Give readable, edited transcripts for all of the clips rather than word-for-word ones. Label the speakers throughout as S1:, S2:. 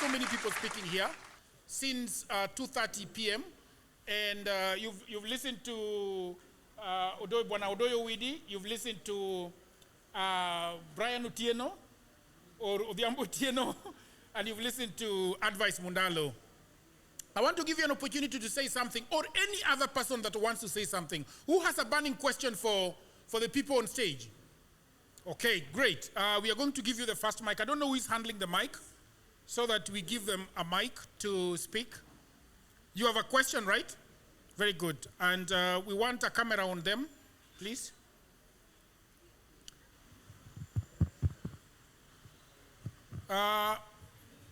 S1: so many people speaking here since 2:30 p.m. And you've listened to Bwana Odoyo Widi, you've listened to Brian Otieno or Odhiambo Otieno, and you've listened to Advice Mundalo. I want to give you an opportunity to say something, or any other person that wants to say something. Who has a burning question for the people on stage? Okay, great. We are going to give you the first mic. I don't know who is handling the mic, so that we give them a mic to speak. You have a question, right? Very good. And we want a camera on them, please.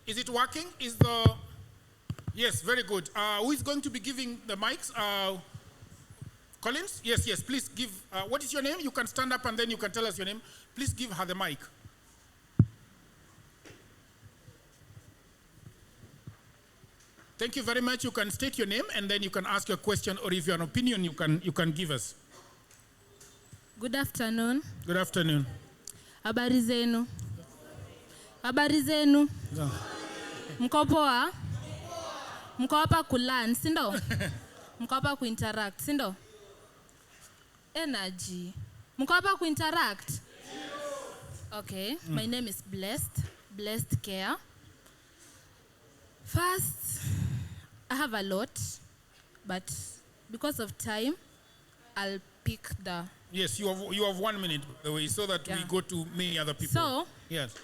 S1: Is it working? Yes, very good. Who is going to be giving the mics? Collins? Yes, please give. What is your name? You can stand up and then you can tell us your name. Please give her the mic. Thank you very much. You can state your name and then you can ask your question, or if you have an opinion, you can give us.
S2: Good afternoon.
S1: Good afternoon.
S2: Habari zenu. Habari zenu. Mko poa? Mko hapa kulearn, si ndo? Mko hapa kuinteract, si ndo? Energy. Mko hapa kuinteract? Okay, my name is Blessed Care. First, I have a lot, but because of time, I'll pick the...
S1: Yes, you have 1 minute, by the way, so that we go to many other people.
S2: So,
S1: yes.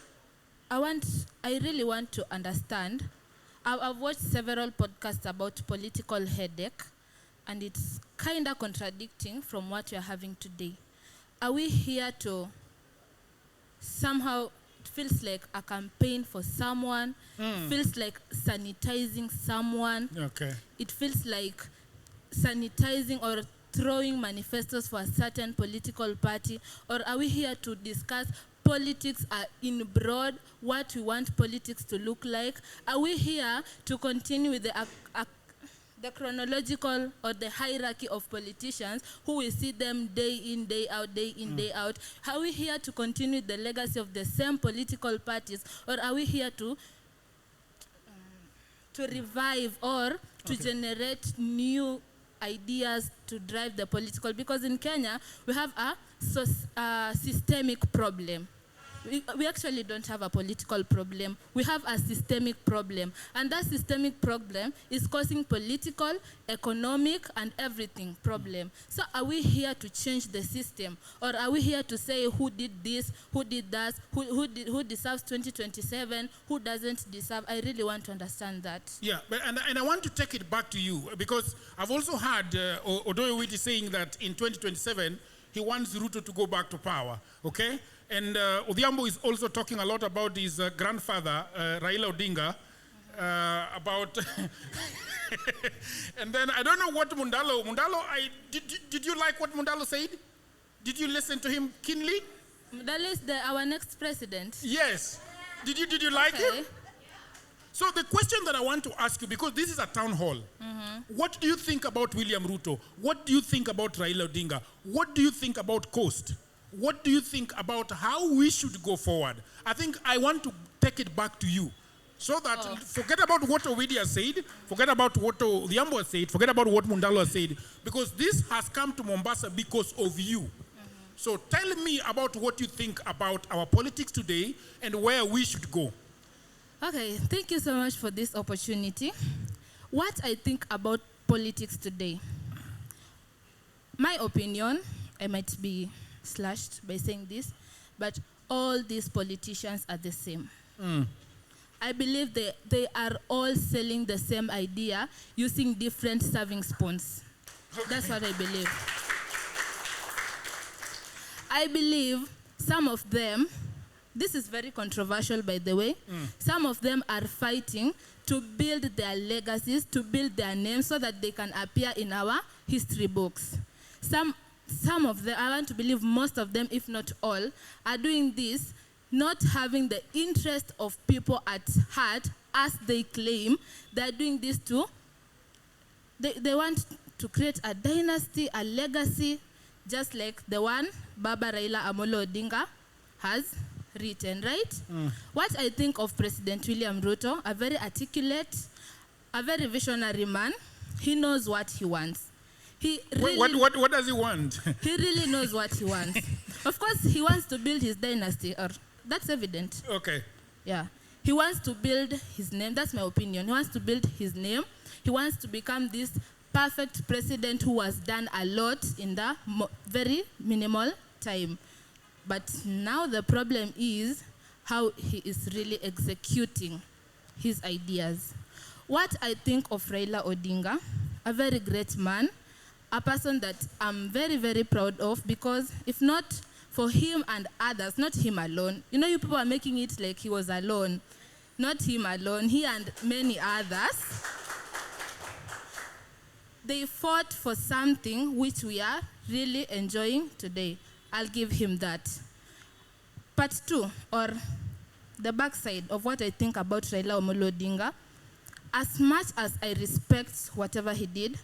S2: I really want to understand. I've watched several podcasts about political headache, and it's kind of contradicting from what we're having today. Are we here to somehow... It feels like a campaign for someone. Feels like sanitizing someone.
S1: Okay.
S2: It feels like sanitizing or throwing manifestos for a certain political party. Or are we here to discuss politics in broad, what we want politics to look like? Are we here to continue with the chronological or the hierarchy of politicians who we see them day in, day out, day in, day out? Are we here to continue the legacy of the same political parties, or are we here to revive or to generate new ideas to drive the political? Because in Kenya, we have a systemic problem. We actually don't have a political problem. We have a systemic problem. And that systemic problem is causing political, economic, and everything problem. So are we here to change the system? Or are we here to say who did this, who did that, who deserves 2027, who doesn't deserve? I really want to understand that.
S1: Yeah, and I want to take it back to you, because I've also heard Odoyo Witi saying that in 2027, he wants Ruto to go back to power, okay? And Odhiambo is also talking a lot about his grandfather, Raila Odinga, about... And then I don't know what Mundalo, did you like what Mundalo said? Did you listen to him keenly?
S2: Mundalo is our next president.
S1: Yes. Did you like him? So the question that I want to ask you, because this is a town hall, what do you think about William Ruto? What do you think about Raila Odinga? What do you think about Coast? What do you think about how we should go forward? I think I want to take it back to you. So that forget about what Owidi has said, forget about what Odhiambo has said, forget about what Mundalo has said, because this has come to Mombasa because of you. So tell me about what you think about our politics today and where we should go.
S2: Okay, thank you so much for this opportunity. What I think about politics today, my opinion, I might be slashed by saying this, but all these politicians are the same. I believe they are all selling the same idea using different serving spoons. That's what I believe. I believe some of them, this is very controversial by the way, some of them are fighting to build their legacies, to build their names so that they can appear in our history books. Some of them, I want to believe most of them, if not all, are doing this not having the interest of people at heart as they claim. They're doing this they want to create a dynasty, a legacy, just like the one Baba Raila Amolo Odinga has. written, right? What I think of President William Ruto, a very articulate, a very visionary man. He knows what he wants. He really,
S1: what does he want?
S2: He really knows what he wants. Of course, he wants to build his dynasty, or that's evident.
S1: Okay.
S2: Yeah. He wants to build his name. That's my opinion. He wants to build his name. He wants to become this perfect president who has done a lot in the very minimal time. But now the problem is how he is really executing his ideas. What I think of Raila Odinga, a very great man, a person that I'm very, very proud of, because if not for him and others, not him alone, you know, you people are making it like he was alone. Not him alone, he and many others. They fought for something which we are really enjoying today. I'll give him that. Part 2, or the backside of what I think about Raila Amolo Odinga, as much as I respect whatever he did,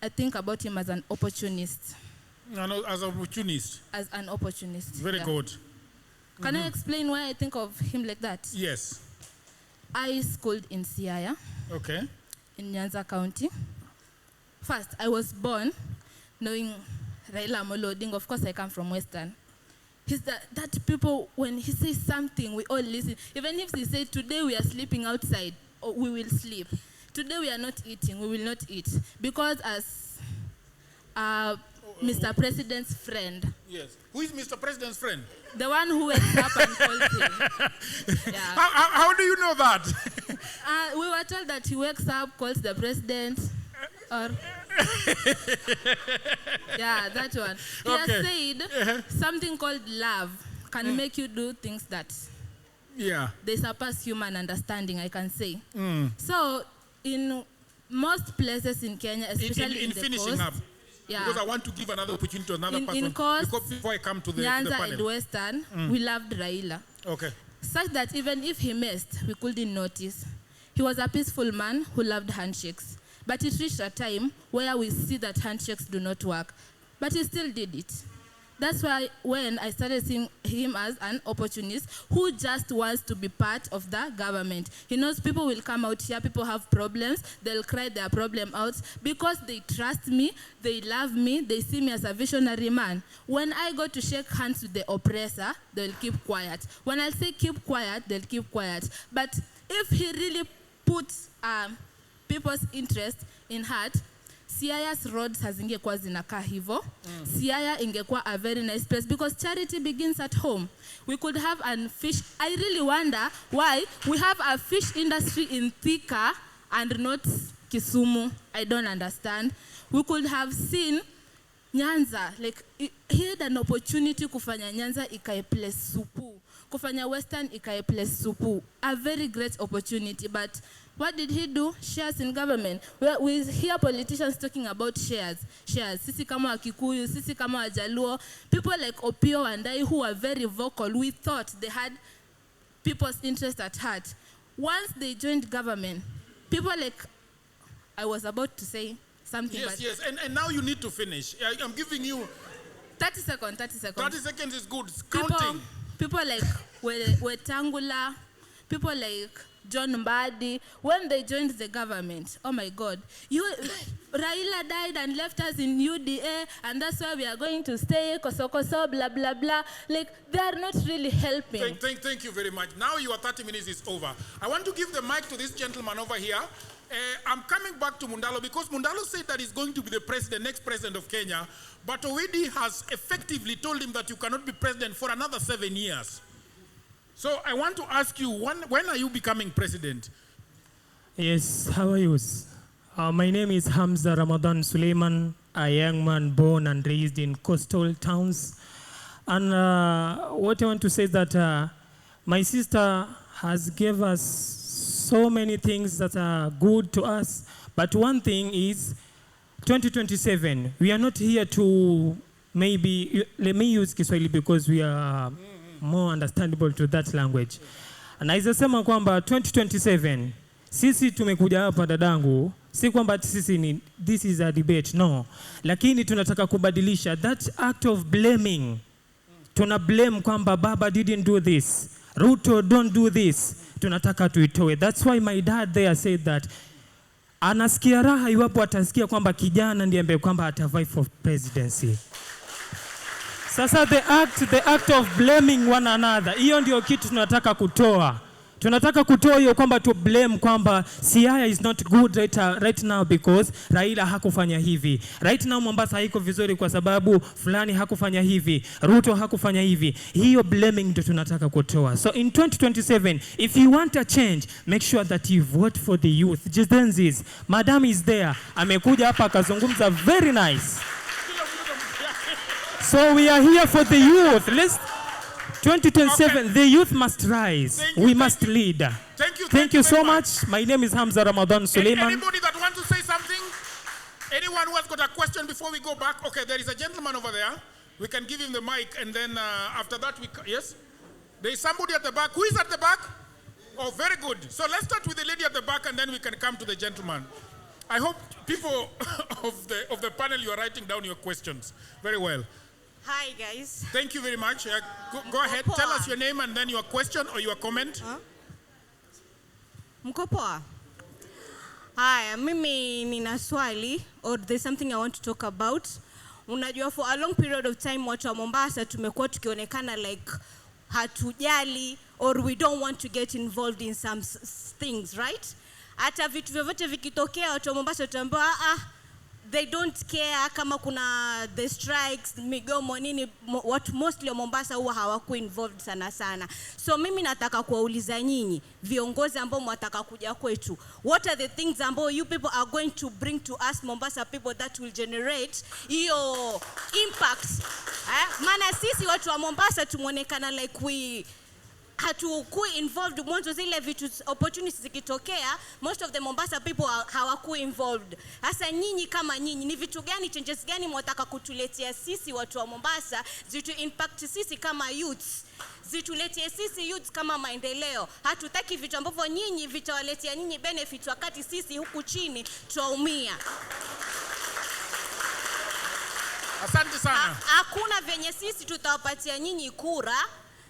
S2: I think about him as an opportunist.
S1: No, as an opportunist.
S2: As an opportunist.
S1: Very good.
S2: Can I explain why I think of him like that?
S1: Yes.
S2: I schooled in Siaya.
S1: Okay.
S2: In Nyanza County. First, I was born knowing Raila Amolo Odinga. Of course, I come from Western. He's that people, when he says something, we all listen. Even if he says, today we are sleeping outside, or we will sleep. Today we are not eating, we will not eat. Because as Mr. President's friend.
S1: Yes. Who is Mr. President's friend?
S2: The one who wakes up and calls him. Yeah.
S1: How do you know that?
S2: We were told that he wakes up, calls the president, or... yeah, that one. He has said something called love can make you do things that they surpass human understanding, I can say. So, in most places in Kenya, especially in the
S1: finishing
S2: coast,
S1: up, because I want to give another opportunity to another person.
S2: In coast,
S1: before I come to the
S2: Nyanza
S1: panel.
S2: and Western, we loved Raila.
S1: Okay.
S2: Such that even if he missed, we couldn't notice. He was a peaceful man who loved handshakes. But it reached a time where we see that handshakes do not work. But he still did it. That's why when I started seeing him as an opportunist who just wants to be part of the government. He knows people will come out here, people have problems, they'll cry their problem out because they trust me, they love me, they see me as a visionary man. When I go to shake hands with the oppressor, they'll keep quiet. When I say keep quiet, they'll keep quiet. But if he really puts people's interest in heart, Siaya's roads hazingekuwa zinakaa hivyo. Siaya ingekuwa a very nice place because charity begins at home. We could have a fish. I really wonder why we have a fish industry in Thika and not Kisumu. I don't understand. We could have seen Nyanza, like he had an opportunity kufanya Nyanza ikae place supu. Kufanya Western ikae place supu. A very great opportunity, but what did he do? Shares in government. We hear politicians talking about shares. Sisi kama Wakikuyu, sisi kama Wajaluo. People like Opio and I who are very vocal, we thought they had people's interest at heart. Once they joined government, people like, I was about to say something.
S1: Yes. And now you need to finish. I'm giving you
S2: 30 seconds.
S1: 30 seconds is good. It's counting.
S2: People like Wetangula, people like John Mbadi, when they joined the government, oh my God, Raila died and left us in UDA, and that's why we are going to stay, koso, blah, blah, blah. Like, they are not really helping.
S1: Thank you very much. Now your 30 minutes is over. I want to give the mic to this gentleman over here. I'm coming back to Mundalo because Mundalo said that he's going to be the next president of Kenya, but Owidi has effectively told him that you cannot be president for another 7 years. So I want to ask you, when are you becoming president?
S3: Yes, how are you? My name is Hamza Ramadan Suleiman, a young man born and raised in coastal towns. And what I want to say is that my sister has given us so many things that are good to us. But one thing is, 2027, we are not here to maybe, let me use Kiswahili because we are more understandable to that language. Naweza sema kwamba 2027 sisi tumekuja hapa dadangu, si kwamba sisi ni this is a debate, no, lakini tunataka kubadilisha that act of blaming tuna blame kwamba baba didn't do this, Ruto don't do this, tunataka tuitoe. That's why my dad there said that anasikia raha iwapo atasikia kwamba kijana ndiye ambaye kwamba atavai for presidency. Sasa the act of blaming one another, hiyo ndio kitu tunataka kutoa. Tunataka kutoa hiyo kwamba to blame kwamba Siaya is not good right now because Raila hakufanya hivi. Right now Mombasa haiko vizuri kwa sababu fulani hakufanya hivi, Ruto hakufanya hivi. Hiyo blaming ndio tunataka kutoa. So in 2027, if you want a change, make sure that you vote for the youth. Jizenzis, Madam is there. Amekuja hapa akazungumza very nice. So we are here for the youth. Let's 2027, okay. The youth must rise. We must lead. Thank you so much. My name is Hamza Ramadan Suleiman.
S1: Anybody that wants to say something? Anyone who has got a question before we go back? Okay, there is a gentleman over there. We can give him the mic, and then after that, yes? There is somebody at the back. Who is at the back? Oh, very good. So let's start with the lady at the back, and then we can come to the gentleman. I hope people of the panel, you are writing down your questions. Very well.
S4: Hi guys.
S1: Thank you very much. Go ahead. Tell us your name and then your question or your comment.
S4: Mko poa? Haya, mimi nina swali, or there's something I want to talk about. Unajua, for a long period of time watu wa Mombasa tumekuwa tukionekana like hatujali, or we don't want to get involved in some things, right? Hata vitu vyovyote vikitokea watu wa Mombasa tutaambiwa they don't care kama kuna the strikes, migomo nini, what mostly wa Mombasa huwa hawaku involved sana. So mimi nataka kuwauliza nyinyi viongozi ambao mwataka kuja kwetu, what are the things ambao you people are going to bring to us Mombasa people that will generate hiyo impact? Maana sisi watu wa Mombasa tumonekana like we hatukuwa involved mwanzo zile vitu opportunities zikitokea, most of the Mombasa people hawakuwa involved. Hasa nyinyi kama nyinyi, ni vitu gani, changes gani mwataka kutuletea sisi watu wa Mombasa zitu impact sisi kama youths, zituletea sisi youths kama maendeleo? Hatutaki vitu ambavyo nyinyi vitawaletea nyinyi benefits wakati sisi huku chini tuumia.
S1: Asante sana.
S4: Hakuna venye sisi tutawapatia nyinyi kura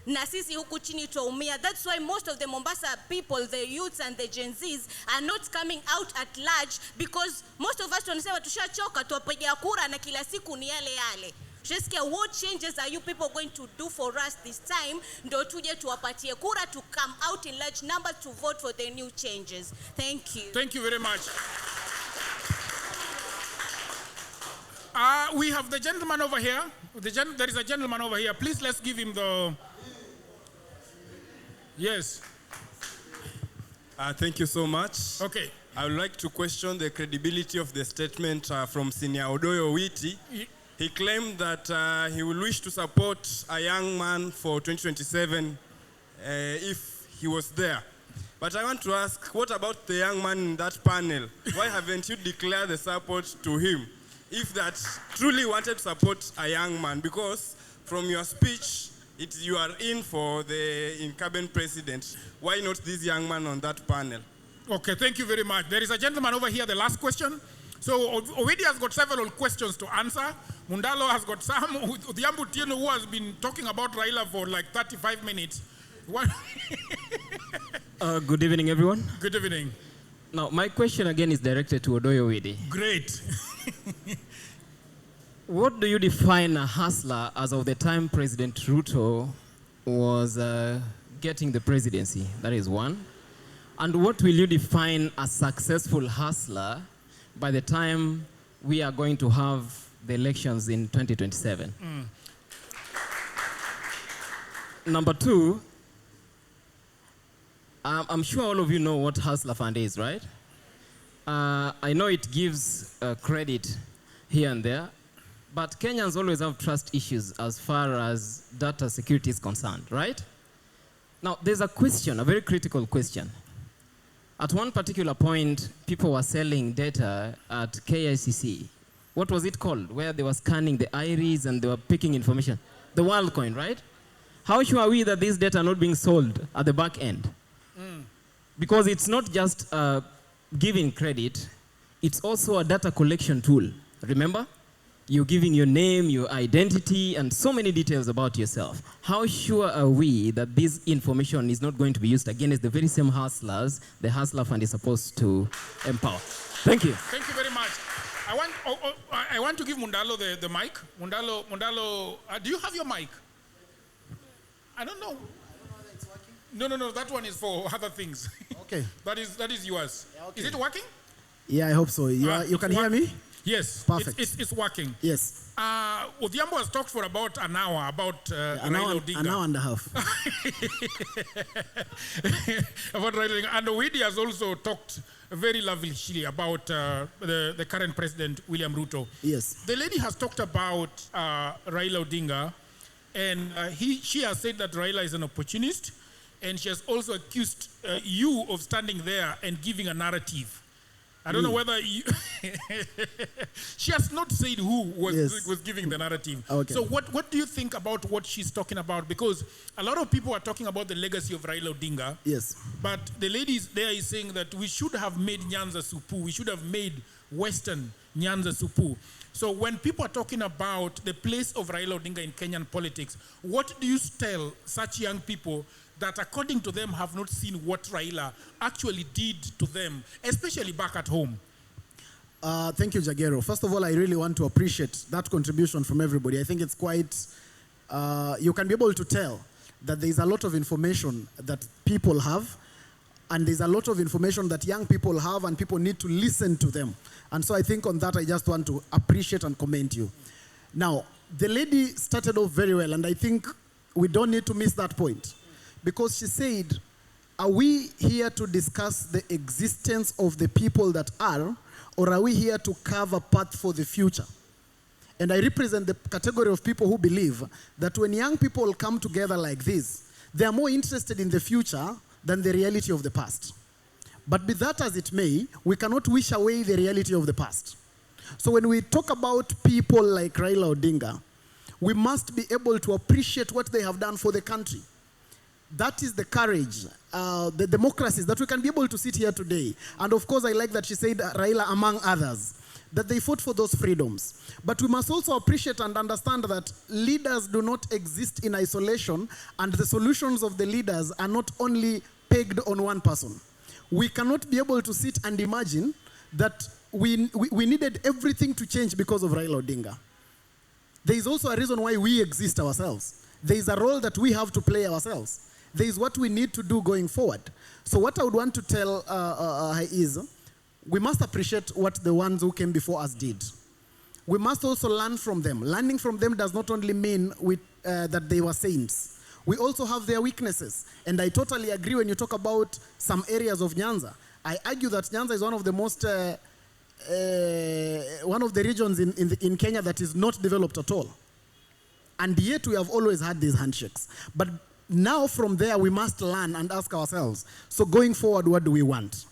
S4: na sisi huku chini tuumia. That's why most of the Mombasa people, the youths and the Gen Zs are not coming out at large, because most of us tunasema tushachoka tuwapigia kura na kila siku ni yale yale. Tusikia what changes are you people going to do for us this time, ndo tuje tuwapatie kura to come out in large numbers to vote for the new changes. Thank you.
S1: Thank you very much. We have the gentleman over here. There is a gentleman over here. Please, let's give him the... Yes.
S5: Thank you so much.
S1: Okay.
S5: I would like to question the credibility of the statement from Senior Odoyo Witi. He claimed that he will wish to support a young man for 2027 if he was there. But I want to ask, what about the young man in that panel? Why haven't you declared the support to him if that truly wanted to support a young man? Because from your speech, you are in for the incumbent president. Why not this young man on that panel?
S1: Okay, thank you very much. There is a gentleman over here, the last question. So Owidi has got several questions to answer. Mundalo has got some. Odhiambo Tieno, who has been talking about Raila for like 35 minutes.
S6: Good evening, everyone.
S1: Good evening.
S6: Now, my question again is directed to Odoyo Widi.
S1: Great.
S6: What do you define a hustler as of the time President Ruto was getting the presidency? That is one. And what will you define a successful hustler by the time we are going to have the elections in 2027? Number two, I'm sure all of you know what Hustler Fund is, right? I know it gives credit here and there, but Kenyans always have trust issues as far as data security is concerned, right? Now, there's a question, a very critical question. At one particular point, people were selling data at KICC. What was it called? Where they were scanning the iris and they were picking information. The WorldCoin, right? How sure are we that this data are not being sold at the back end? Because it's not just giving credit, it's also a data collection tool. Remember? You're giving your name, your identity, and so many details about yourself. How sure are we that this information is not going to be used against the very same hustlers the Hustler Fund is supposed to empower? Thank you.
S1: Thank you very much. I want to give Mundalo the mic. Mundalo, do you have your mic? I don't know. No, that one is for other things.
S7: Okay.
S1: that is yours.
S7: Yeah, okay.
S1: Is it working?
S7: Yeah, I hope so. You can hear me?
S1: Yes.
S7: Perfect.
S1: It's working.
S7: Yes.
S1: Odhiambo has talked for about an hour about Raila Odinga.
S7: An hour and a half.
S1: About Raila Odinga. And Owidi has also talked very lavishly about the current president, William Ruto.
S7: Yes.
S1: The lady has talked about Raila Odinga, and she has said that Raila is an opportunist, and she has also accused you of standing there and giving a narrative. I don't know whether you she has not said who was giving the narrative.
S7: Okay.
S1: So what do you think about what she's talking about? Because a lot of people are talking about the legacy of Raila Odinga.
S7: Yes.
S1: But the lady there is saying that we should have made Nyanza Supu. We should have made Western Nyanza Supu. So when people are talking about the place of Raila Odinga in Kenyan politics, what do you tell such young people that according to them have not seen what Raila actually did to them, especially back at home?
S7: Thank you, Jagero. First of all, I really want to appreciate that contribution from everybody. I think it's quite, you can be able to tell that there's a lot of information that people have, and there's a lot of information that young people have, and people need to listen to them. And so I think on that, I just want to appreciate and commend you. Now, the lady started off very well, and I think we don't need to miss that point. Because she said, are we here to discuss the existence of the people that are, or are we here to carve a path for the future? And I represent the category of people who believe that when young people come together like this, they are more interested in the future than the reality of the past. But be that as it may, we cannot wish away the reality of the past. So when we talk about people like Raila Odinga, we must be able to appreciate what they have done for the country. That is the courage, the democracies that we can be able to sit here today. And of course, I like that she said Raila among others, that they fought for those freedoms. But we must also appreciate and understand that leaders do not exist in isolation, and the solutions of the leaders are not only pegged on one person. We cannot be able to sit and imagine that we needed everything to change because of Raila Odinga. There is also a reason why we exist ourselves. There is a role that we have to play ourselves. There is what we need to do going forward. So what I would want to tell her is, we must appreciate what the ones who came before us did. We must also learn from them. Learning from them does not only mean that they were saints. We also have their weaknesses. And I totally agree when you talk about some areas of Nyanza. I argue that Nyanza is one of the most, one of the regions in Kenya that is not developed at all. And yet we have always had these handshakes. But now from there, we must learn and ask ourselves, so going forward, what do we want?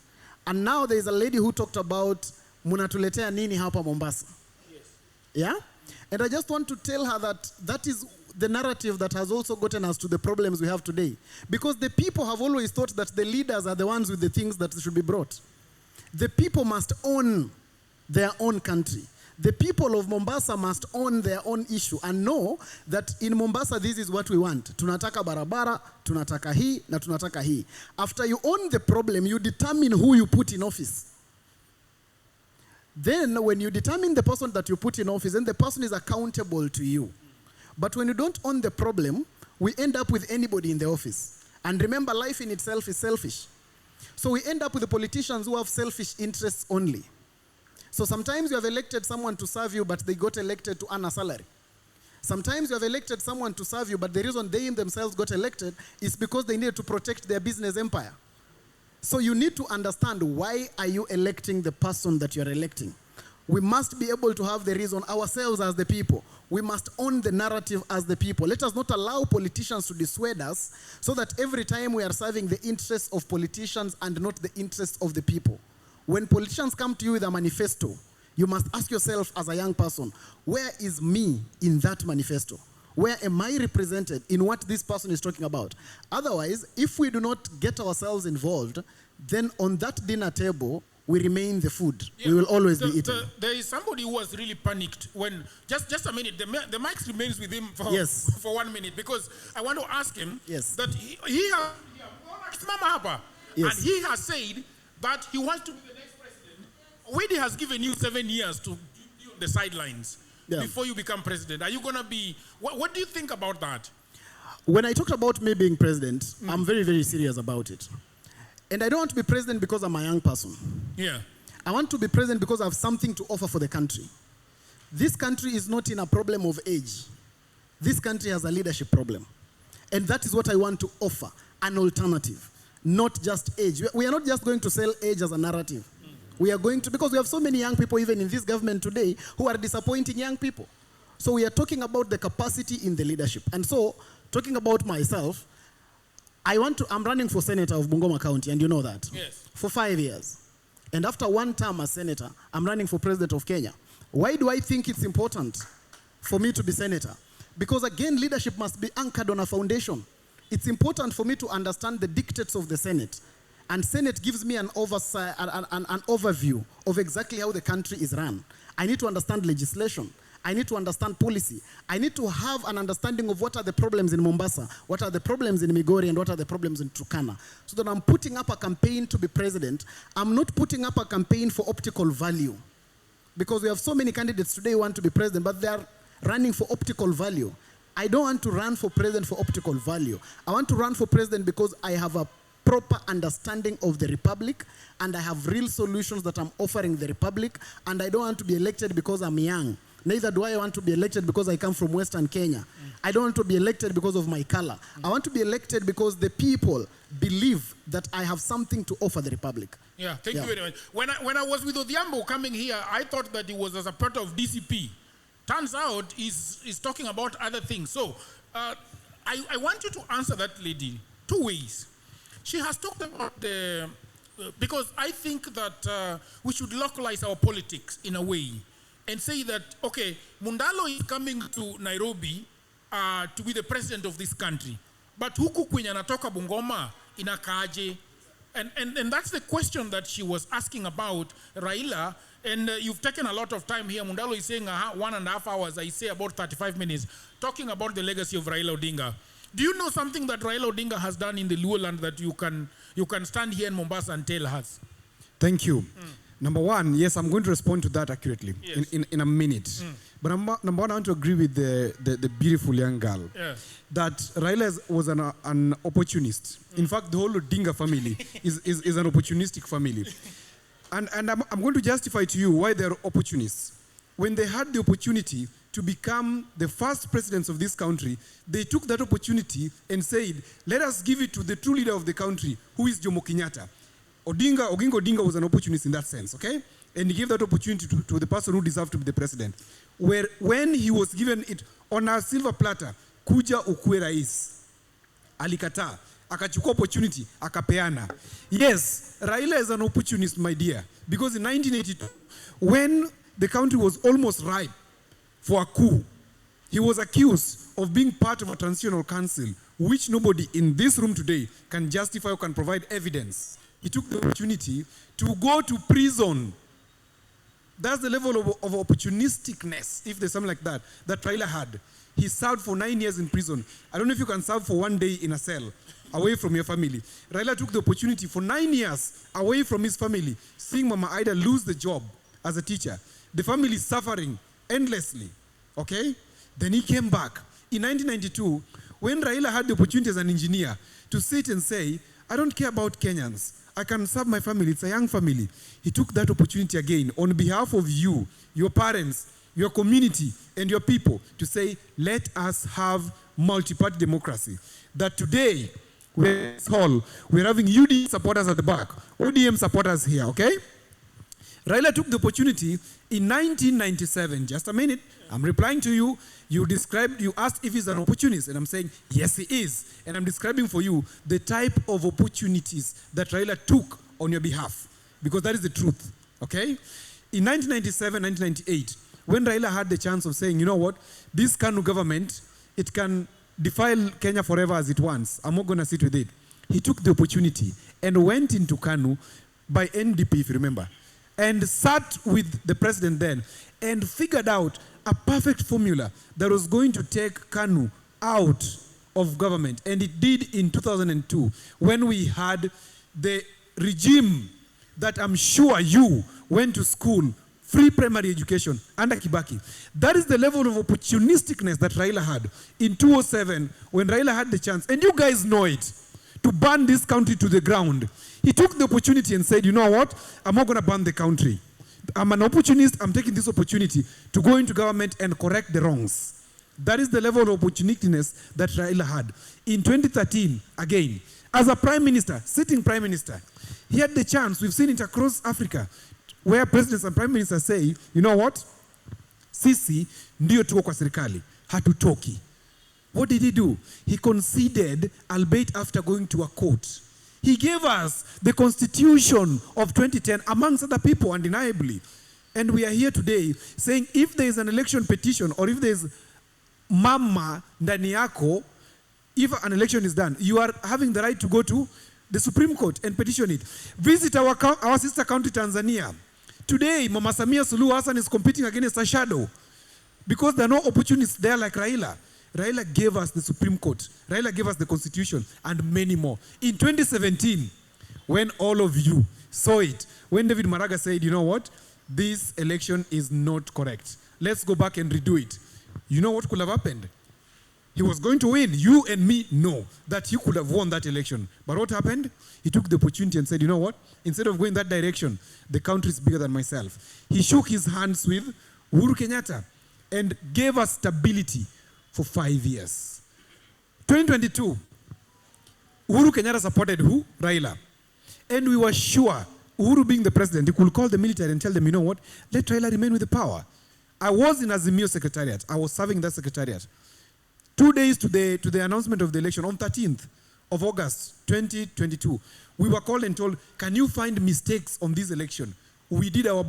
S7: And now there is a lady who talked about, munatuletea nini hapa Mombasa? Yes. Yeah? And I just want to tell her that that is the narrative that has also gotten us to the problems we have today. Because the people have always thought that the leaders are the ones with the things that should be brought. The people must own their own country. The people of Mombasa must own their own issue and know that in Mombasa, this is what we want. Tunataka barabara, tunataka hii, na tunataka hii. After you own the problem, you determine who you put in office. Then when you determine the person that you put in office, then the person is accountable to you. But when you don't own the problem, we end up with anybody in the office. And remember, life in itself is selfish. So we end up with the politicians who have selfish interests only. So sometimes you have elected someone to serve you, but they got elected to earn a salary. Sometimes you have elected someone to serve you, but the reason they themselves got elected is because they needed to protect their business empire. So you need to understand, why are you electing the person that you're electing? We must be able to have the reason ourselves as the people. We must own the narrative as the people. Let us not allow politicians to dissuade us so that every time we are serving the interests of politicians and not the interests of the people. When politicians come to you with a manifesto, you must ask yourself as a young person, where is me in that manifesto? Where am I represented in what this person is talking about? Otherwise, if we do not get ourselves involved, then on that dinner table, we remain the food. We will always be eaten.
S1: There is somebody who was really panicked when, just a minute, the mic remains with him for,
S7: Yes.
S1: for 1 minute, because I want to ask him
S7: Yes.
S1: that
S7: Yes.
S1: and he has said that he wants to be the next president. Widi has given you 7 years to be on the sidelines before you become president. Are you going to be, what do you think about that?
S7: When I talked about me being president, I'm very, very serious about it. And I don't want to be president because I'm a young person.
S1: Yeah.
S7: I want to be president because I have something to offer for the country. This country is not in a problem of age. This country has a leadership problem. And that is what I want to offer, an alternative, not just age. We are not just going to sell age as a narrative. We are going to, because we have so many young people even in this government today who are disappointing young people. So we are talking about the capacity in the leadership. And so, talking about myself, I'm running for senator of Bungoma County, and you know that.
S1: Yes.
S7: For 5 years. And after 1 term as senator, I'm running for president of Kenya. Why do I think it's important for me to be senator? Because again, leadership must be anchored on a foundation. It's important for me to understand the dictates of the Senate. And Senate gives me an oversight, an overview of exactly how the country is run. I need to understand legislation. I need to understand policy. I need to have an understanding of what are the problems in Mombasa, what are the problems in Migori, and what are the problems in Turkana. So that I'm putting up a campaign to be president. I'm not putting up a campaign for optical value. Because we have so many candidates today who want to be president, but they are running for optical value. I don't want to run for president for optical value. I want to run for president because I have a proper understanding of the republic, and I have real solutions that I'm offering the republic, and I don't want to be elected because I'm young. Neither do I want to be elected because I come from Western Kenya. I don't want to be elected because of my color. I want to be elected because the people believe that I have something to offer the republic.
S1: Yeah, thank you very much. When I was with Odhiambo coming here, I thought that he was as a part of DCP. Turns out he's talking about other things. So I want you to answer that lady 2 ways. She has talked about the, because I think that we should localize our politics in a way and say that, okay, Mundalo is coming to Nairobi to be the president of this country. But huku kwenye anatoka Bungoma inakaaje? And that's the question that she was asking about Raila. And you've taken a lot of time here. Mundalo is saying 1.5 hours. I say about 35 minutes, talking about the legacy of Raila Odinga. Do you know something that Raila Odinga has done in the Luo land that you can stand here in Mombasa and tell us?
S8: Thank you. Number one, yes, I'm going to respond to that accurately in a minute. But number one, I want to agree with the beautiful young girl that Raila was an opportunist. In fact, the whole Odinga family is an opportunistic family. And I'm going to justify to you why they're opportunists. When they had the opportunity to become the first presidents of this country, they took that opportunity and said, let us give it to the true leader of the country, who is Jomo Kenyatta. Oginga Odinga was an opportunist in that sense, okay? And he gave that opportunity to the person who deserved to be the president. When he was given it on a silver platter, kuja ukue rais, alikataa, akachukua opportunity, akapeana. Yes, Raila is an opportunist, my dear, because in 1982, when the country was almost ripe for a coup, he was accused of being part of a transitional council, which nobody in this room today can justify or can provide evidence. He took the opportunity to go to prison. That's the level of opportunisticness, if there's something like that Raila had. He served for 9 years in prison. I don't know if you can serve for 1 day in a cell, away from your family. Raila took the opportunity for 9 years, away from his family, seeing Mama Ida lose the job as a teacher. The family is suffering endlessly, okay? Then he came back. In 1992, when Raila had the opportunity as an engineer to sit and say, I don't care about Kenyans. I can serve my family. It's a young family. He took that opportunity again on behalf of you, your parents, your community, and your people to say, let us have multi-party democracy. That today, we're having UD supporters at the back, ODM supporters here, okay? Raila took the opportunity in 1997. Just a minute. I'm replying to you. You asked if he's an opportunist, and I'm saying, yes, he is. And I'm describing for you the type of opportunities that Raila took on your behalf, because that is the truth, okay? In 1997, 1998, when Raila had the chance of saying, you know what, this KANU government, it can defile Kenya forever as it wants. I'm not going to sit with it. He took the opportunity and went into KANU by NDP, if you remember. and sat with the president then and figured out a perfect formula that was going to take KANU out of government. And it did in 2002 when we had the regime that I'm sure you went to school, free primary education under Kibaki. That is the level of opportunisticness that Raila had in 2007 when Raila had the chance, and you guys know it, to burn this country to the ground. He took the opportunity and said, you know what, I'm not going to burn the country. I'm an opportunist, I'm taking this opportunity to go into government and correct the wrongs. That is the level of opportunisticness that Raila had. In 2013, again, as a prime minister, sitting prime minister, he had the chance, we've seen it across Africa, where presidents and prime ministers say, you know what, sisi ndio tuko kwa serikali, hatutoki. What did he do? He conceded, albeit after going to a court. He gave us the constitution of 2010, amongst other people, undeniably. And we are here today saying if there is an election petition or if there is mama ndani yako, if an election is done, you are having the right to go to the Supreme Court and petition it. Visit our sister country, Tanzania. Today, Mama Samia Suluhu Hassan is competing against a shadow because there are no opportunists there like Raila. Raila gave us the Supreme Court. Raila gave us the Constitution and many more. In 2017, when all of you saw it, when David Maraga said, you know what, this election is not correct. Let's go back and redo it. You know what could have happened? He was going to win. You and me know that he could have won that election. But what happened? He took the opportunity and said, you know what? Instead of going that direction, the country is bigger than myself. He shook his hands with Uhuru Kenyatta and gave us stability for 5 years. 2022, Uhuru Kenyatta supported who? Raila. And we were sure, Uhuru being the president, he could call the military and tell them, you know what? Let Raila remain with the power. I was in Azimio Secretariat. I was serving that secretariat. 2 days to the announcement of the election, on 13th of August 2022, we were called and told, can you find mistakes on this election? We did our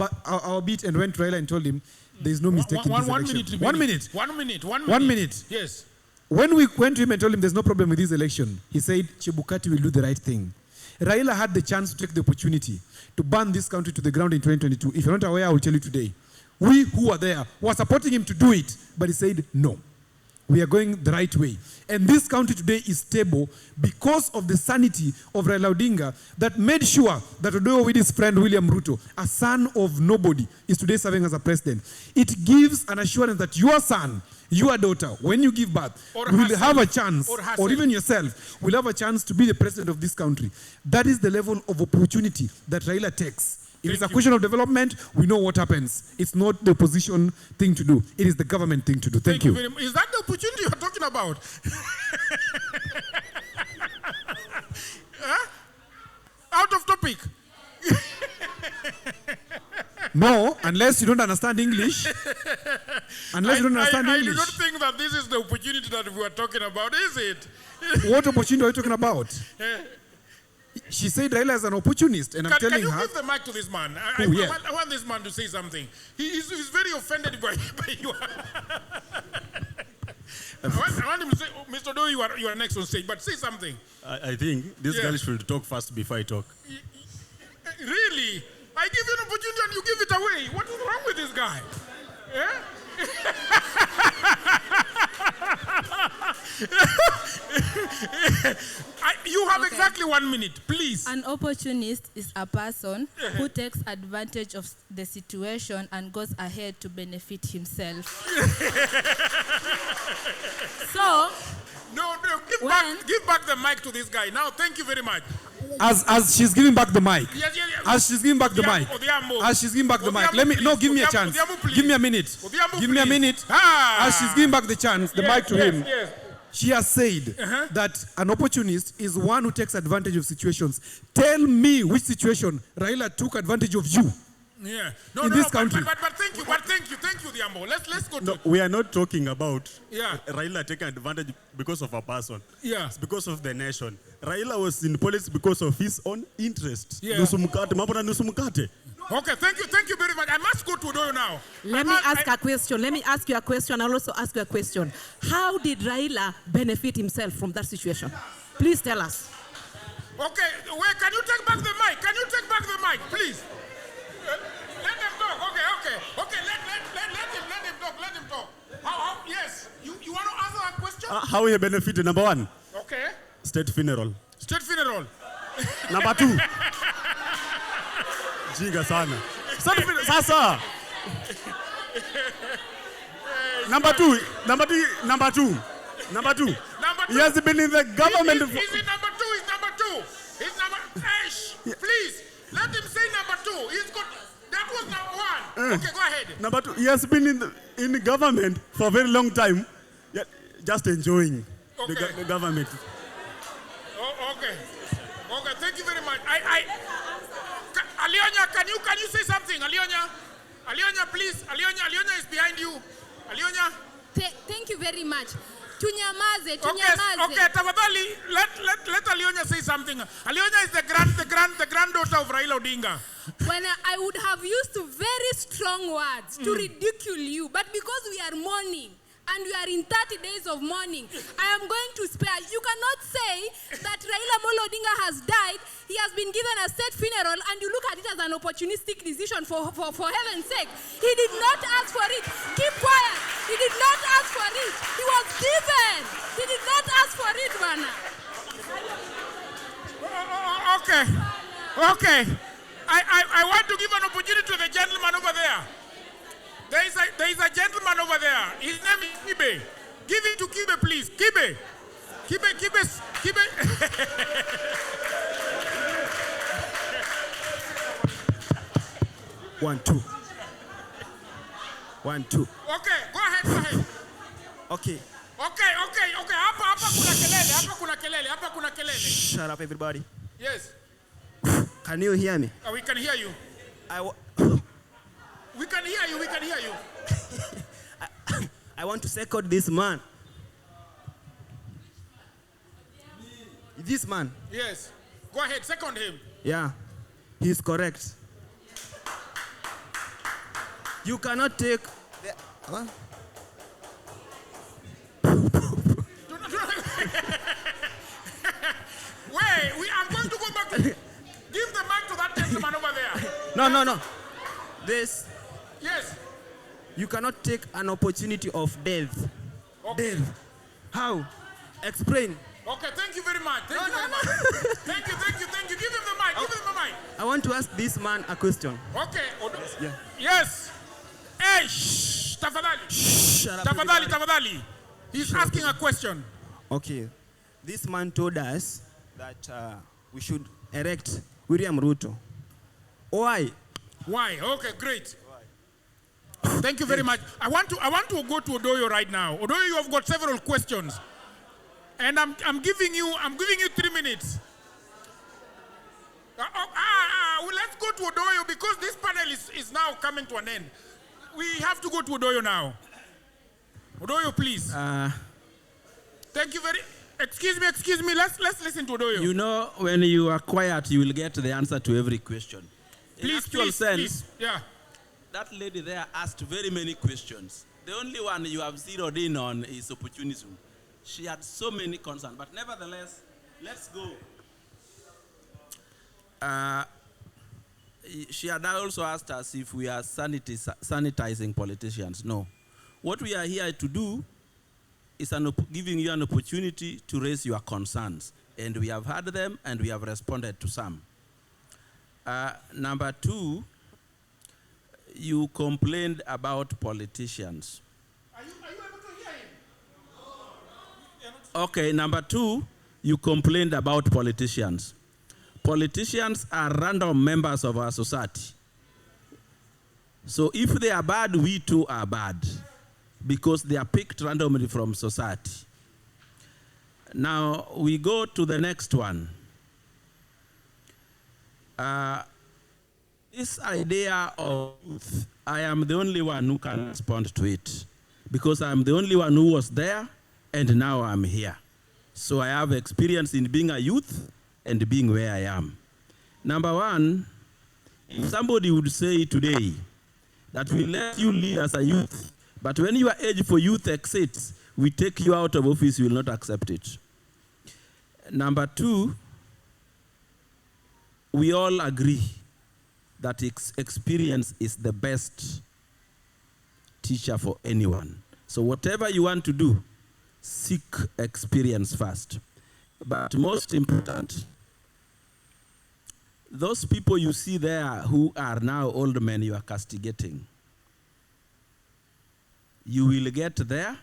S8: bit and went to Raila and told him, there is no mistake in this election. 1 minute.
S1: 1 minute. 1 minute.
S8: 1 minute.
S1: Yes.
S8: When we went to him and told him there's no problem with this election, he said, Chebukati will do the right thing. Raila had the chance to take the opportunity to burn this country to the ground in 2022. If you're not aware, I will tell you today. We who are there were supporting him to do it, but he said, no. We are going the right way. And this country today is stable because of the sanity of Raila Odinga that made sure that Odoyo with his friend William Ruto, a son of nobody, is today serving as a president. It gives an assurance that your son, your daughter, when you give birth, will have a chance, or even yourself, will have a chance to be the president of this country. That is the level of opportunity that Raila takes. If it's a question of development, we know what happens. It's not the opposition thing to do. It is the government thing to do. Thank you.
S1: Very much. Is that the opportunity you're talking about? Huh? Out of topic.
S8: No, unless you don't understand English. Unless you don't understand
S1: I
S8: English.
S1: do not think that this is the opportunity that we are talking about, is it?
S8: What opportunity are you talking about? She said Raila is an opportunist, and I'm telling her.
S1: Can you give the mic to this man? I want this man to say something. He's very offended by you. I want him to say, oh, Mr. Doe, you are next on stage, but say something.
S9: I think this guy should talk first before I talk.
S1: Really? I give you an opportunity and you give it away. What is wrong with this guy? Yeah? You have exactly 1 minute, please.
S2: An opportunist is a person who takes advantage of the situation and goes ahead to benefit himself. So,
S1: give back the mic to this guy. Now, thank you very much.
S8: As she's giving back the mic.
S1: Yes.
S8: As she's giving back the mic. As she's giving back the mic. Give me a chance. Give me a minute. Give me a minute. As she's giving back the mic to him.
S1: Yes.
S8: She has said that an opportunist is one who takes advantage of situations. Tell me which situation Raila took advantage of you.
S1: Yeah.
S8: In this country.
S1: But thank you, Diambo. Let's go to.
S9: We are not talking about
S1: Yeah.
S9: Raila taking advantage because of a person.
S1: Yeah.
S9: It's because of the nation. Raila was in politics because of his own interest.
S1: Yeah. Okay, thank you very much. I must go to Odoyo now.
S10: Let me ask you a question. I'll also ask you a question. How did Raila benefit himself from that situation? Please tell us.
S1: Okay, wait, can you take back the mic? Please? Yes, you want to answer that question?
S9: How he benefited, number one,
S1: Okay.
S9: state funeral.
S1: State funeral.
S9: Number two, jinga sana. Sasa. Number two.
S1: Number two.
S9: He has been in the government.
S1: He's in number two. He's number two. He's number. Please let him say number two. He's got. That was number one. Okay, go ahead.
S9: Number two, he has been in the government for a very long time, yet just enjoying the government.
S1: Oh, okay. Okay, thank you very much. Alionya, can you say something? Alionya, please. Alionya is behind you. Alionya.
S2: Thank you very much. Tunyamaze.
S1: Okay, tafadhali, let Alionya say something. Alionya is the granddaughter of Raila Odinga.
S2: When I would have used very strong words to ridicule you, but because we are mourning and we are in 30 days of mourning, I am going to spare. You cannot say that Raila Molo Odinga has died, he has been given a state funeral, and you look at it as an opportunistic decision for heaven's sake. He did not ask for it. Keep quiet. He did not ask for it. He was given. He did not ask for it, Mana.
S1: Okay. I want to give an opportunity to the gentleman over there. There is a gentleman over there. His name is Kibe. Give it to Kibe, please. Kibe.
S11: 1, 2. 1, 2.
S1: Okay, go ahead.
S11: Okay.
S1: Hapa kuna kelele.
S11: Shut up, everybody.
S1: Yes.
S11: Can you hear me?
S1: We can hear you. We can hear you.
S11: I want to second this man. This man.
S1: Yes. Go ahead, second him.
S11: Yeah, he's correct. You cannot take the, huh?
S1: Wait, I'm going to go back to give the mic to that gentleman over there.
S11: No. This.
S1: Yes.
S11: You cannot take an opportunity of death.
S1: Okay.
S11: Death. How? Explain.
S1: Okay, thank you very much. Thank you. Give him the mic.
S11: I want to ask this man a question.
S1: Okay.
S11: Yeah.
S1: Yes. Hey, shh. Tafadhali.
S11: Shut up.
S1: Tafadhali. He's asking a question.
S11: Okay. This man told us that we should erect William Ruto. Why?
S1: Okay, great. Thank you very much. I want to go to Odoyo right now. Odoyo, you have got several questions, and I'm giving you 3 minutes. Well, let's go to Odoyo because this panel is now coming to an end. We have to go to Odoyo now. Odoyo, please. Thank you very. Excuse me. Let's listen to Odoyo.
S12: You know, when you are quiet, you will get the answer to every question.
S1: Please. Yeah.
S12: That lady there asked very many questions. The only one you have zeroed in on is opportunism. She had so many concerns, but nevertheless, let's go. She had also asked us if we are sanitizing politicians. No. What we are here to do is giving you an opportunity to raise your concerns. And we have heard them, and we have responded to some. Number 2, you complained about politicians.
S1: Are you able to hear him?
S12: Okay, number 2, you complained about politicians. Politicians are random members of our society. So if they are bad, we too are bad, because they are picked randomly from society. Now, we go to the next one. This idea of youth, I am the only one who can respond to it, because I'm the only one who was there, and now I'm here. So I have experience in being a youth and being where I am. Number 1, if somebody would say today that we let you lead as a youth, but when your age for youth exceeds, we take you out of office, you will not accept it. Number 2, we all agree that experience is the best teacher for anyone. So whatever you want to do, seek experience first. But most important, those people you see there who are now old men you are castigating, you will get there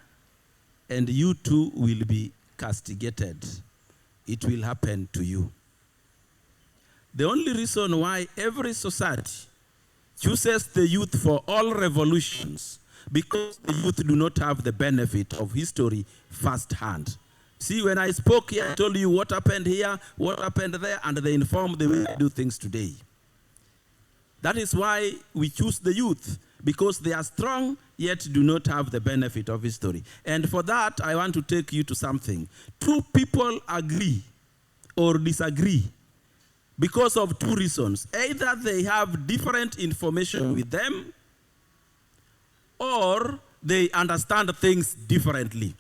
S12: and you too will be castigated. It will happen to you. The only reason why every society chooses the youth for all revolutions, because the youth do not have the benefit of history firsthand. See, when I spoke here, I told you what happened here, what happened there, and they informed the way I do things today. That is why we choose the youth, because they are strong, yet do not have the benefit of history. And for that, I want to take you to something. Two people agree or disagree because of two reasons. Either they have different information with them, or they understand things differently.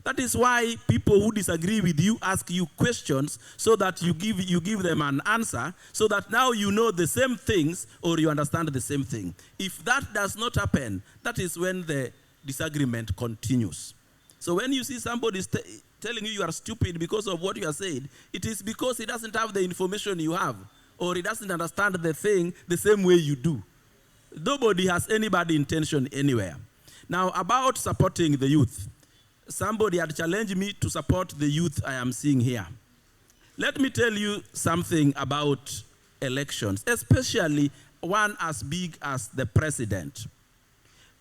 S12: That is why people who disagree with you ask you questions so that you give them an answer, so that now you know the same things or you understand the same thing. If that does not happen, that is when the disagreement continues. So when you see somebody telling you are stupid because of what you are saying, it is because he doesn't have the information you have, or he doesn't understand the thing the same way you do. Nobody has anybody intention anywhere. Now, about supporting the youth. Somebody had challenged me to support the youth I am seeing here. Let me tell you something about elections, especially one as big as the president.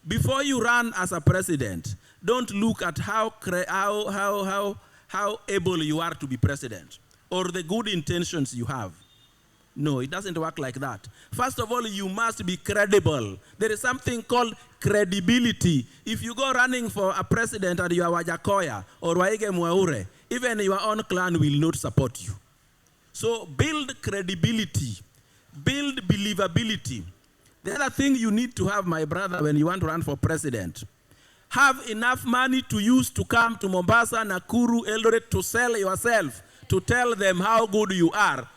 S12: Before you run as a president, don't look at how able you are to be president or the good intentions you have. No, it doesn't work like that. First of all, you must be credible. There is something called credibility. If you go running for a president and you are Wajakoya or Waige Mwaure, even your own clan will not support you. So build credibility, build believability. The other thing you need to have, my brother, when you want to run for president, have enough money to use to come to Mombasa, Nakuru, Eldoret to sell yourself, to tell them how good you are.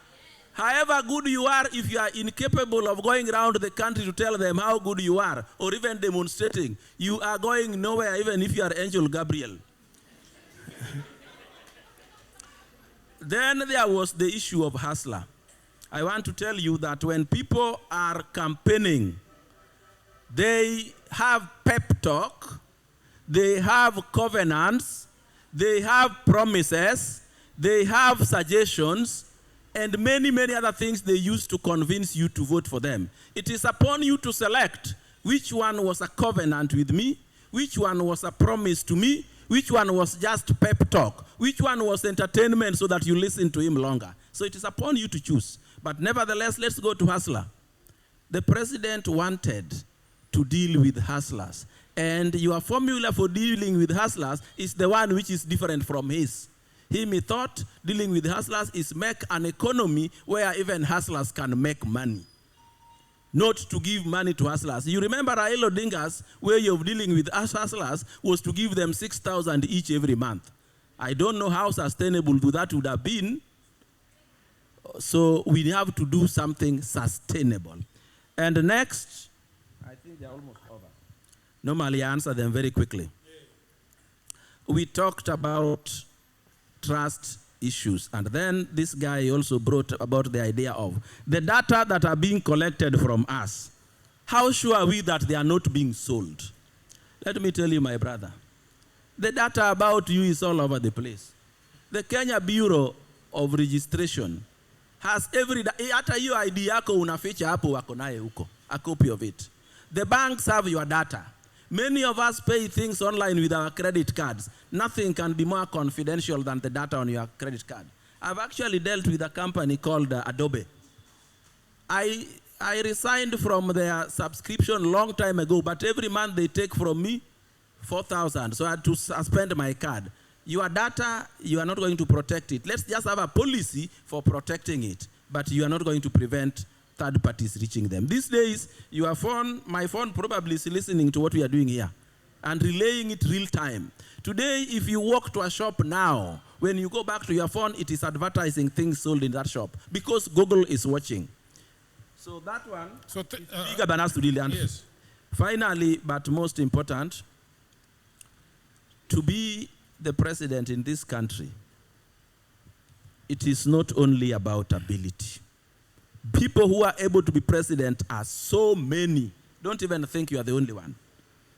S12: However good you are, if you are incapable of going around the country to tell them how good you are, or even demonstrating, you are going nowhere, even if you are Angel Gabriel. Then there was the issue of hustler. I want to tell you that when people are campaigning, they have pep talk, they have covenants, they have promises, they have suggestions, and many, many other things they use to convince you to vote for them. It is upon you to select which one was a covenant with me, which one was a promise to me, which one was just pep talk, which one was entertainment so that you listen to him longer. So it is upon you to choose. But nevertheless, let's go to hustler. The president wanted to deal with hustlers. And your formula for dealing with hustlers is the one which is different from his. He thought dealing with hustlers is make an economy where even hustlers can make money. Not to give money to hustlers. You remember Raila Odinga's way of dealing with hustlers was to give them 6,000 each every month. I don't know how sustainable that would have been. So we have to do something sustainable. And next, I think they're almost over. Normally I answer them very quickly. We talked about trust issues. And then this guy also brought about the idea of the data that are being collected from us. How sure are we that they are not being sold? Let me tell you, my brother, the data about you is all over the place. The Kenya Bureau of Registration has every hata hiyo ID yako unaficha hapo wako naye huko, a copy of it. The banks have your data. Many of us pay things online with our credit cards. Nothing can be more confidential than the data on your credit card. I've actually dealt with a company called Adobe. I resigned from their subscription long time ago, but every month they take from me 4,000. So I had to suspend my card. Your data, you are not going to protect it. Let's just have a policy for protecting it, but you are not going to prevent third parties reaching them. These days, your phone, my phone probably is listening to what we are doing here and relaying it real time. Today, if you walk to a shop now, when you go back to your phone, it is advertising things sold in that shop because Google is watching. So that one is bigger than us to really understand. Yes. Finally, but most important, to be the president in this country, it is not only about ability. People who are able to be president are so many. Don't even think you are the only one.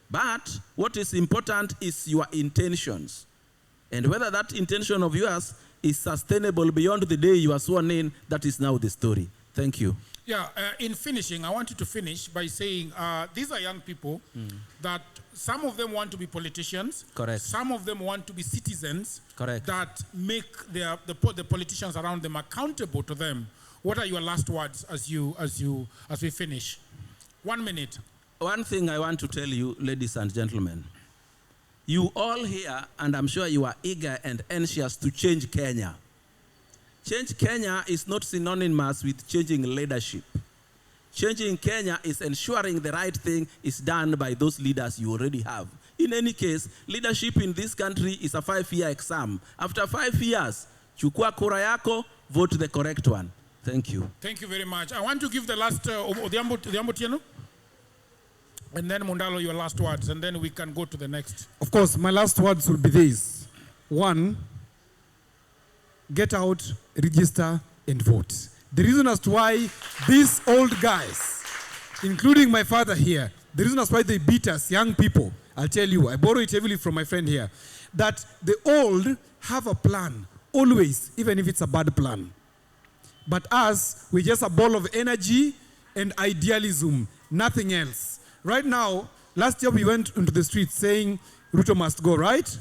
S12: But what is important is your intentions. And whether that intention of yours is sustainable beyond the day you are sworn in, that is now the story. Thank you.
S1: Yeah, in finishing, I want you to finish by saying these are young people that some of them want to be politicians.
S12: Correct.
S1: Some of them want to be citizens.
S12: Correct.
S1: That make the politicians around them accountable to them. What are your last words as we finish? 1 minute.
S12: One thing I want to tell you, ladies and gentlemen, you all here, and I'm sure you are eager and anxious to change Kenya. Change Kenya is not synonymous with changing leadership. Changing Kenya is ensuring the right thing is done by those leaders you already have. In any case, leadership in this country is a 5-year exam. After 5 years, chukua kura yako, vote the correct one. Thank you.
S1: Thank you very much. I want to give the last, Odhiambo Tieno, and then Mundalo, your last words, and then we can go to the next.
S8: Of course, my last words will be these. 1, get out, register, and vote. The reason as to why these old guys, including my father here, the reason as why they beat us, young people, I'll tell you, I borrow it heavily from my friend here, that the old have a plan, always, even if it's a bad plan. But us, we're just a ball of energy and idealism, nothing else. Right now, last year we went into the streets saying Ruto must go, right?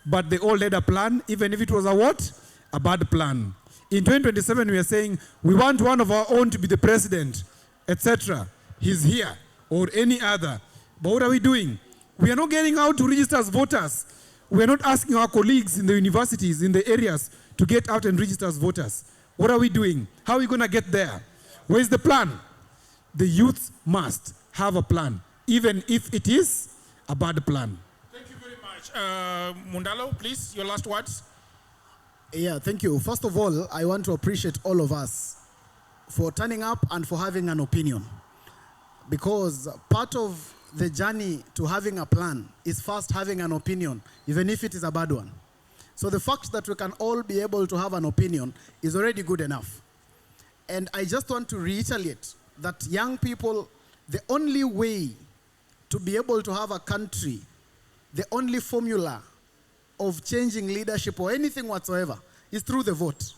S8: But they all had a plan, even if it was a what? A bad plan. In 2027, we are saying we want one of our own to be the president, etc. He's here, or any other. But what are we doing? We are not getting out to register as voters. We are not asking our colleagues in the universities, in the areas, to get out and register as voters. What are we doing? How are we going to get there? Where's the plan? The youth must have a plan, even if it is a bad plan.
S1: Thank you very much. Mundalo, please, your last words.
S7: Yeah, thank you. First of all, I want to appreciate all of us for turning up and for having an opinion. Because part of the journey to having a plan is first having an opinion, even if it is a bad one. So the fact that we can all be able to have an opinion is already good enough. And I just want to reiterate that young people, the only way to be able to have a country, the only formula of changing leadership or anything whatsoever is through the vote.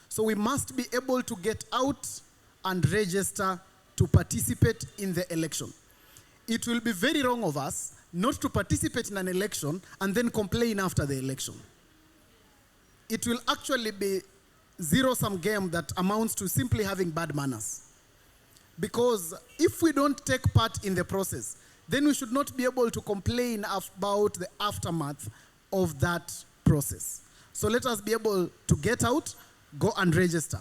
S7: So we must be able to get out and register to participate in the election. It will be very wrong of us not to participate in an election and then complain after the election. It will actually be zero-sum game that amounts to simply having bad manners. Because if we don't take part in the process, then we should not be able to complain about the aftermath of that process. So let us be able to get out, go and register.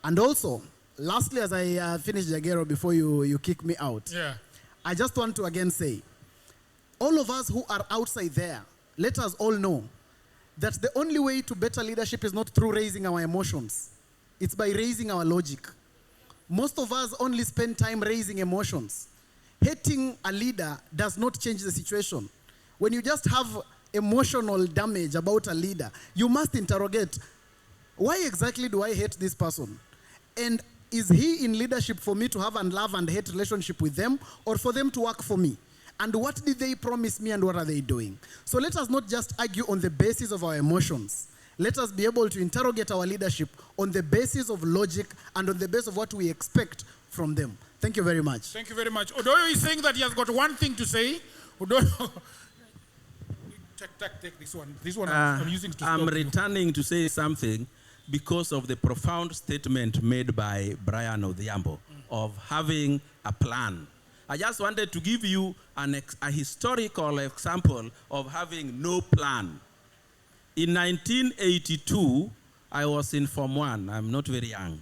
S7: And also, lastly, as I finish Jagero before you kick me out, I just want to again say, all of us who are outside there, let us all know that the only way to better leadership is not through raising our emotions. It's by raising our logic. Most of us only spend time raising emotions. Hating a leader does not change the situation. When you just have emotional damage about a leader, you must interrogate, why exactly do I hate this person? And is he in leadership for me to have a love and hate relationship with them, or for them to work for me? And what did they promise me and what are they doing? So let us not just argue on the basis of our emotions. Let us be able to interrogate our leadership on the basis of logic and on the basis of what we expect from them. Thank you very much.
S1: Thank you very much. Odoyo is saying that he has got one thing to say. Odoyo, take this one. This one I'm using to
S12: I'm
S1: stop
S12: returning to say something because of the profound statement made by Brian Odhiambo of having a plan. I just wanted to give you a historical example of having no plan. In 1982, I was in Form 1. I'm not very young.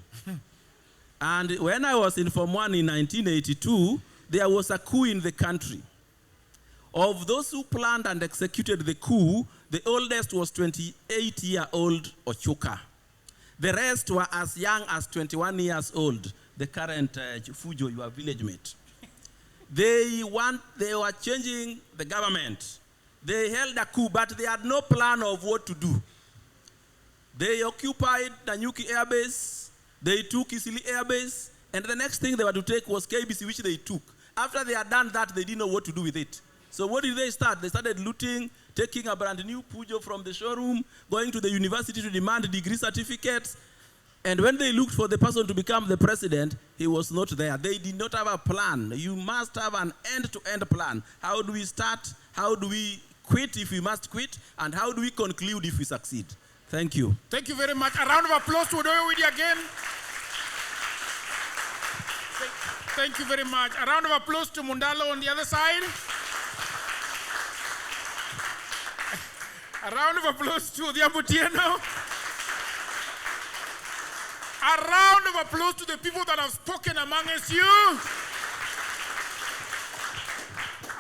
S12: And when I was in Form 1 in 1982, there was a coup in the country. Of those who planned and executed the coup, the oldest was 28-year-old Ochuka. The rest were as young as 21 years old, the current Fujo, your village mate. They were changing the government. They held a coup, but they had no plan of what to do. They occupied Nanyuki Air Base, they took Isili Air Base, and the next thing they were to take was KBC, which they took. After they had done that, they didn't know what to do with it. So what did they start? They started looting, taking a brand new Pujo from the showroom, going to the university to demand degree certificates. And when they looked for the person to become the president, he was not there. They did not have a plan. You must have an end-to-end plan. How do we start? How do we quit if we must quit? And how do we conclude if we succeed? Thank you.
S1: Thank you very much. A round of applause to Odoyo Widi again. Thank you very much. A round of applause to Mundalo on the other side. A round of applause to the Abutieno. A round of applause to the people that have spoken amongst you.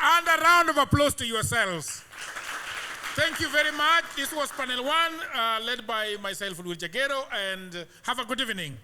S1: And a round of applause to yourselves. Thank you very much. This was panel 1, led by myself, Louis Jagero, and have a good evening.